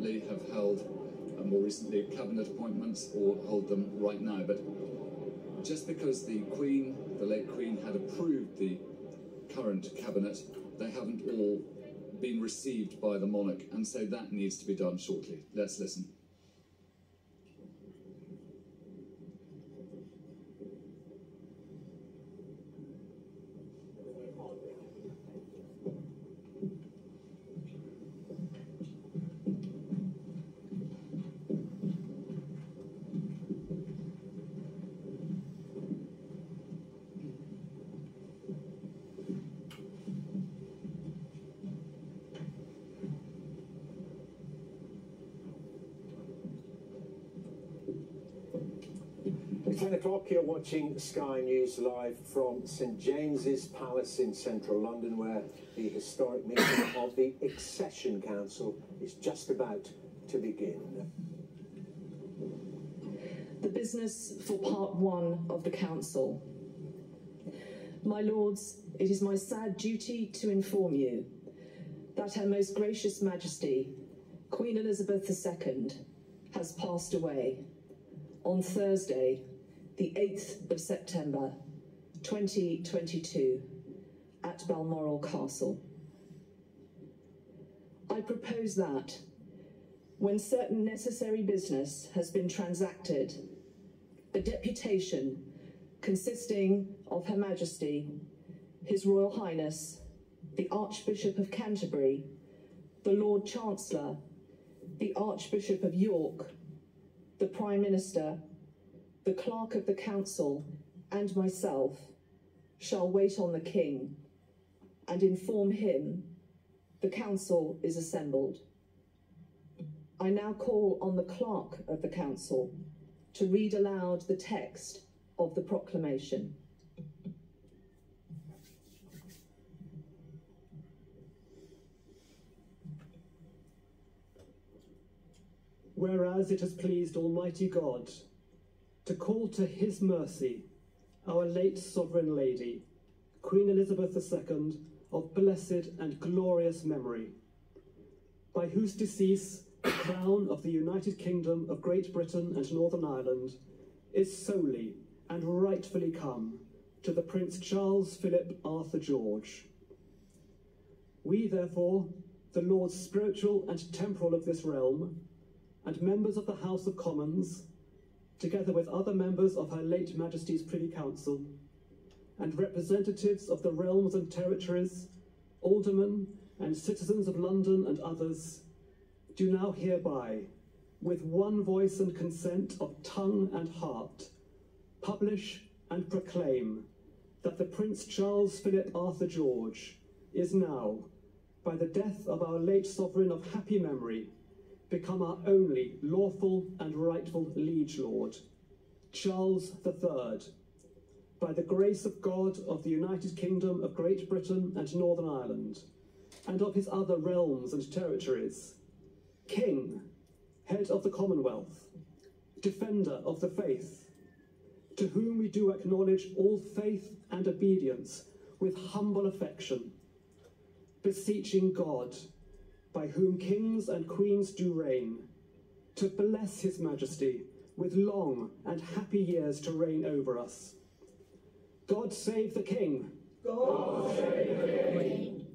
recently have held, more recently, cabinet appointments or hold them right now. But just because the Queen, the late Queen, had approved the current cabinet, they haven't all been received by the monarch, and so that needs to be done shortly. Let's listen. It's 10 o'clock, you're watching Sky News live from St James's Palace in central London, where the historic meeting of the Accession Council is just about to begin. The business for part one of the Council. My Lords, it is my sad duty to inform you that Her Most Gracious Majesty, Queen Elizabeth II, has passed away on Thursday, the 8th of September 2022 at Balmoral Castle. I propose that, when certain necessary business has been transacted, a deputation consisting of Her Majesty, His Royal Highness, the Archbishop of Canterbury, the Lord Chancellor, the Archbishop of York, the Prime Minister, the Clerk of the Council, and myself shall wait on the King and inform him the Council is assembled. I now call on the Clerk of the Council to read aloud the text of the proclamation. Whereas it has pleased Almighty God to call to His mercy our late Sovereign Lady, Queen Elizabeth II, of blessed and glorious memory, by whose decease the crown of the United Kingdom of Great Britain and Northern Ireland is solely and rightfully come to the Prince Charles Philip Arthur George. We, therefore, the Lords spiritual and temporal of this realm, and members of the House of Commons, together with other members of Her late Majesty's Privy Council, and representatives of the realms and territories, aldermen and citizens of London and others, do now hereby, with one voice and consent of tongue and heart, publish and proclaim that the Prince Charles Philip Arthur George is now, by the death of our late Sovereign of happy memory, become our only lawful and rightful liege lord, Charles III, by the grace of God of the United Kingdom of Great Britain and Northern Ireland, and of his other realms and territories, King, head of the Commonwealth, defender of the faith, to whom we do acknowledge all faith and obedience with humble affection, beseeching God, by whom kings and queens do reign, to bless His Majesty with long and happy years to reign over us. God save the King. God save the King.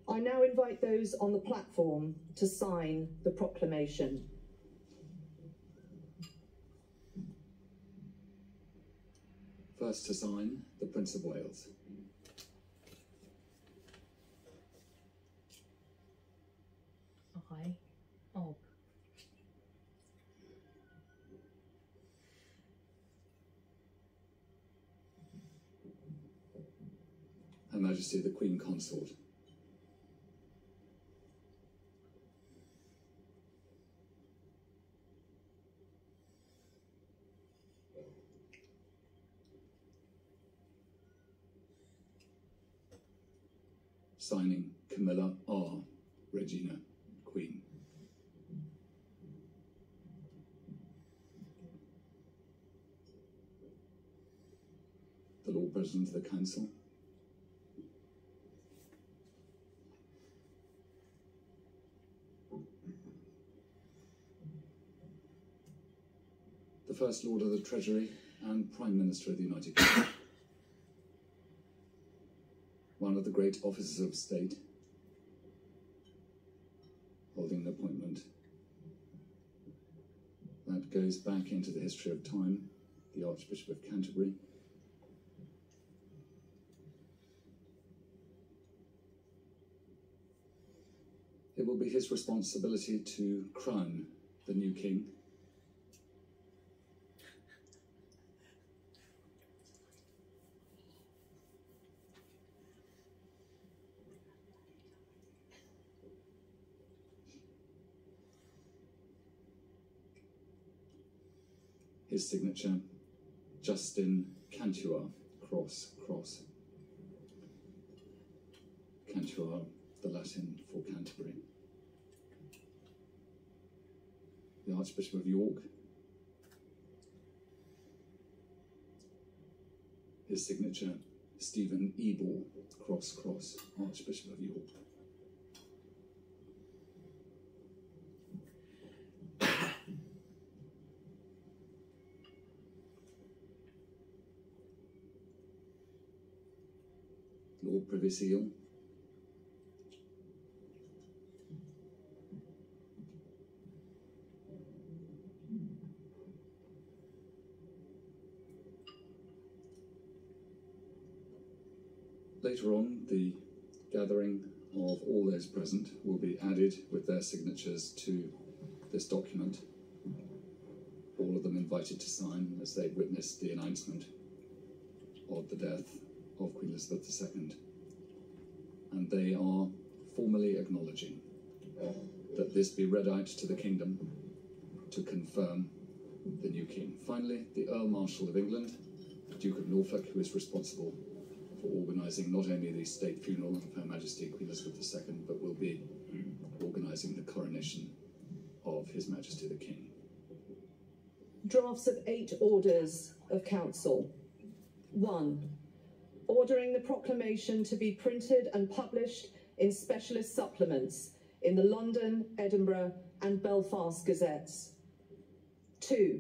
I now invite those on the platform to sign the proclamation. First to sign, the Prince of Wales. I, Ob. Her Majesty the Queen Consort. Signing, Camilla R. Regina, Queen. The Lord President of the Council. First Lord of the Treasury and Prime Minister of the United Kingdom. One of the great officers of state, holding an appointment that goes back into the history of time, the Archbishop of Canterbury. It will be his responsibility to crown the new king. His signature, Justin Cantua, cross. Cantua, the Latin for Canterbury. The Archbishop of York, his signature, Stephen Ebor, cross, Archbishop of York. Lord Privy Seal, later on, the gathering of all those present will be added with their signatures to this document. All of them invited to sign as they witnessed the announcement of the death of Queen Elizabeth II. And they are formally acknowledging that this be read out to the kingdom to confirm the new king. Finally, the Earl Marshal of England, Duke of Norfolk, who is responsible for organising not only the state funeral of Her Majesty Queen Elizabeth II, but will be organising the coronation of His Majesty the King. Drafts of 8 orders of council. 1. Ordering the proclamation to be printed and published in specialist supplements in the London, Edinburgh and Belfast Gazettes. 2.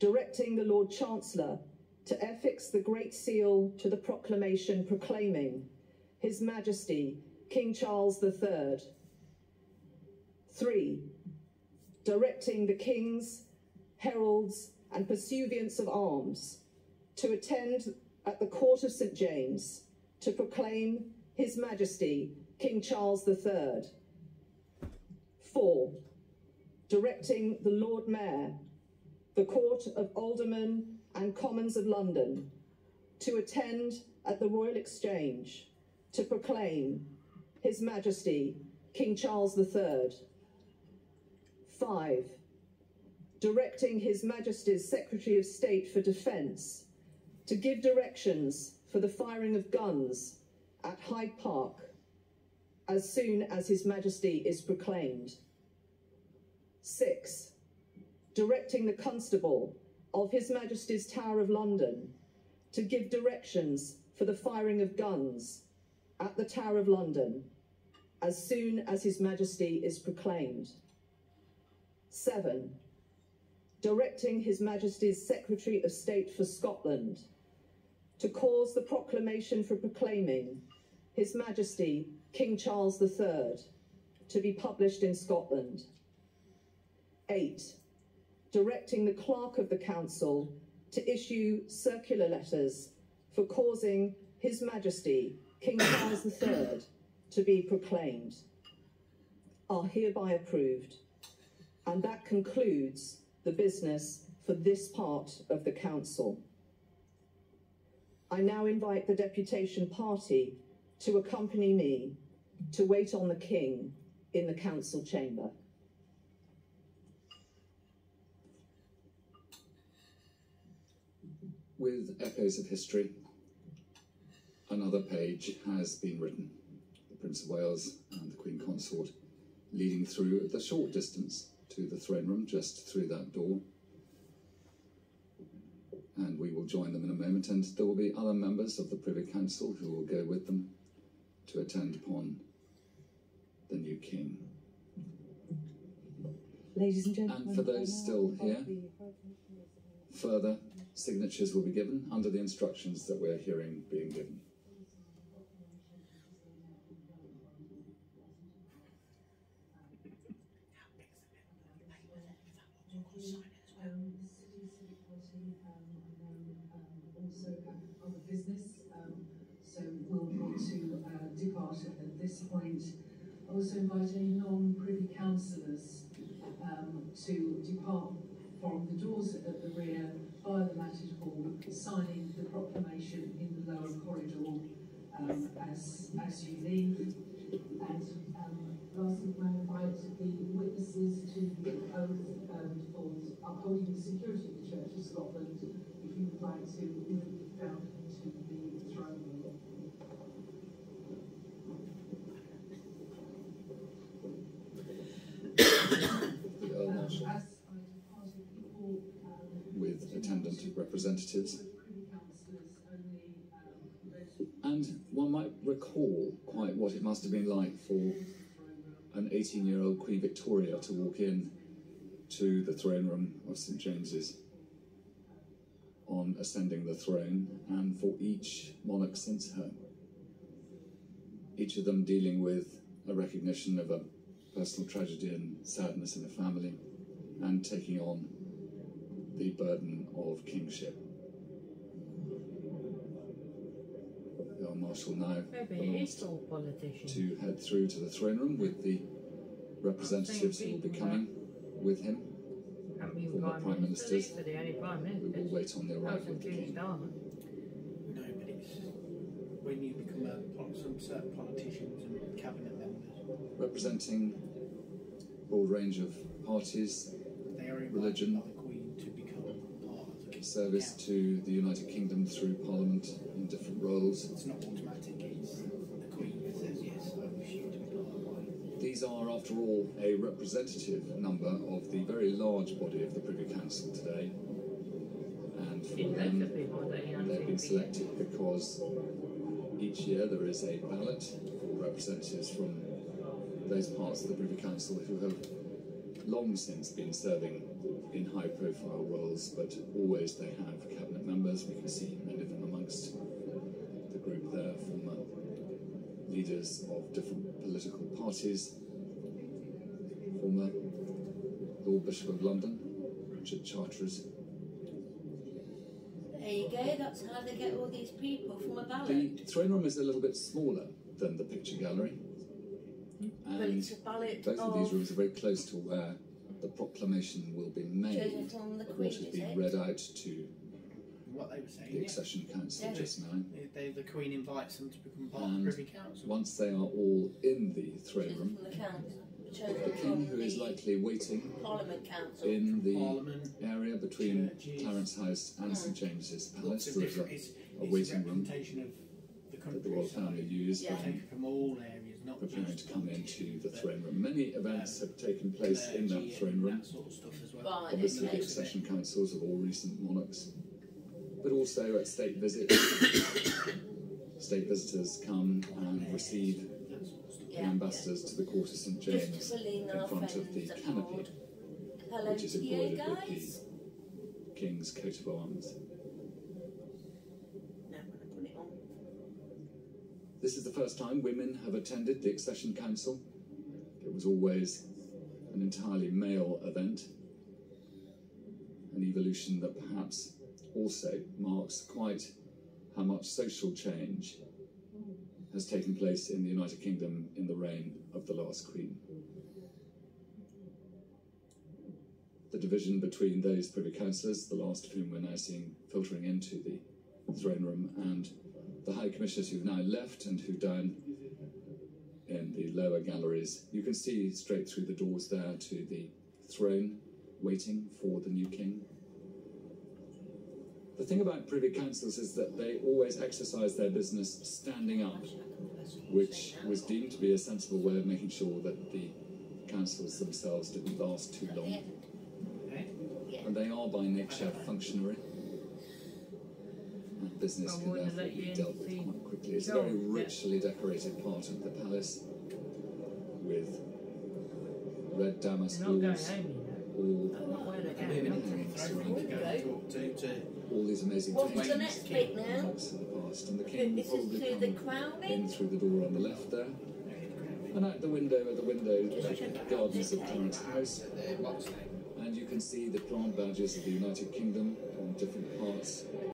Directing the Lord Chancellor to affix the Great Seal to the proclamation proclaiming His Majesty King Charles III. 3. Directing the kings, heralds and pursuivants of arms to attend at the Court of St. James to proclaim His Majesty King Charles III. 4. Directing the Lord Mayor, the Court of Aldermen and Commons of London to attend at the Royal Exchange to proclaim His Majesty King Charles III. 5. Directing His Majesty's Secretary of State for Defence to give directions for the firing of guns at Hyde Park as soon as His Majesty is proclaimed. 6. Directing the Constable of His Majesty's Tower of London to give directions for the firing of guns at the Tower of London as soon as His Majesty is proclaimed. 7. Directing His Majesty's Secretary of State for Scotland to cause the proclamation for proclaiming His Majesty King Charles III to be published in Scotland. 8. Directing the Clerk of the Council to issue circular letters for causing His Majesty King Charles III to be proclaimed are hereby approved. And that concludes the business for this part of the Council. I now invite the deputation party to accompany me to wait on the King in the Council chamber. With echoes of history, another page has been written. The Prince of Wales and the Queen Consort leading through the short distance to the throne room, just through that door. And we will join them in a moment, and there will be other members of the Privy Council who will go with them to attend upon the new king. Ladies and gentlemen, and for those still here, further signatures will be given under the instructions that we're hearing being given. Other business, so we'll want to depart at this point. Also invite any non-privy councillors to depart from the doors at the rear via the matted hall, signing the proclamation in the lower corridor as you leave. And lastly, may I invite the witnesses to the oath for upholding the security of the Church of Scotland, if you would like to move down to the throne room. The Earl Marshal, with attendant representatives. And one might recall quite what it must have been like for an 18-year-old Queen Victoria to walk in to the throne room of St James's on ascending the throne, and for each monarch since her. Each of them dealing with a recognition of a personal tragedy and sadness in a family, and taking on the burden of kingship. The Earl Marshal now to head through to the throne room with the representatives who will be coming with him, former Prime Ministers, who will wait on the arrival of the King. No, but it's when you become some certain politicians and cabinet members. Representing a broad range of parties, religion, service to the United Kingdom through Parliament in different roles. It's not automatic, it's the Queen who says yes, I wish you to be part of it. These are, after all, a representative number of the very large body of the Privy Council today. And for them, they've been selected because each year there is a ballot for representatives from those parts of the Privy Council who have long since been serving in high-profile roles, but always they have cabinet members. We can see many of them amongst the group there, former leaders of different political parties, former Lord Bishop of London, Richard Charteris. There you go, that's how they get all these people from a ballot. The throne room is a little bit smaller than the picture gallery, and both of these rooms are very close to where the proclamation will be made, what has been read out to what they were saying, the Accession Council just now. The Queen invites them to become part of the Privy Council. Once they are all in the throne room, the King, who is likely waiting in the area between Clarence House and St James's Palace, there is a waiting room that the royal family use from all areas, not preparing to come into the throne room. Many events have taken place in that throne room. Obviously, the Accession Councils of all recent monarchs, but also at state visits. State visitors come and receive the ambassadors to the court of St James in front of the canopy, which is embroidered with the King's coat of arms. This is the first time women have attended the Accession Council. It was always an entirely male event, an evolution that perhaps also marks quite how much social change has taken place in the United Kingdom in the reign of the last Queen. The division between those Privy Councillors, the last of whom we're now seeing filtering into the throne room, and the High Commissioners who've now left and who down in the lower galleries, you can see straight through the doors there to the throne, waiting for the new King. The thing about Privy Councils is that they always exercise their business standing up, which was deemed to be a sensible way of making sure that the councils themselves didn't last too long. And they are by nature functionary. And business can therefore be dealt with quite quickly. It's a very richly decorated part of the palace with red damask walls, all these amazing What's things the next bit now? in the past. And the king This will is probably through the come crowning? in through the door on the left there. And out the window, gardens of Clarence House. And you can see the plant badges of the United Kingdom on different parts